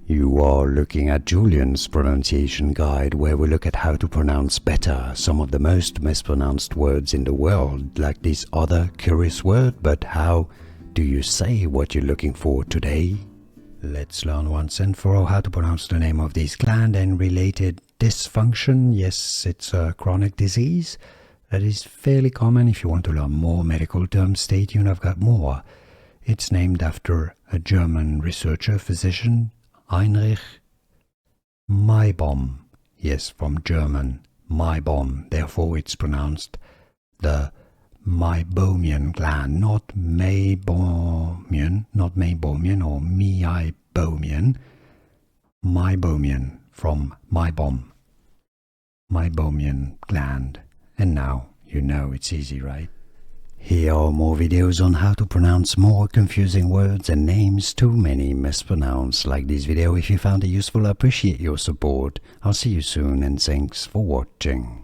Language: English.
You are looking at Julian's pronunciation guide, where we look at how to pronounce better some of the most mispronounced words in the world, like this other curious word. But how do you say what you're looking for today? Let's learn once and for all how to pronounce the name of this gland and related dysfunction. Yes, it's a chronic disease that is fairly common. If you want to learn more medical terms, stay tuned, I've got more. It's named after a German researcher, physician, Heinrich Meibomian. Yes, from German, Meibomian. Therefore, it's pronounced the Meibomian gland, not Meibomian or Meibomian. Meibomian from Meibomian gland. And now you know it's easy, right? Here are more videos on how to pronounce more confusing words and names too many mispronounced. Like this video if you found it useful. I appreciate your support. I'll see you soon and thanks for watching.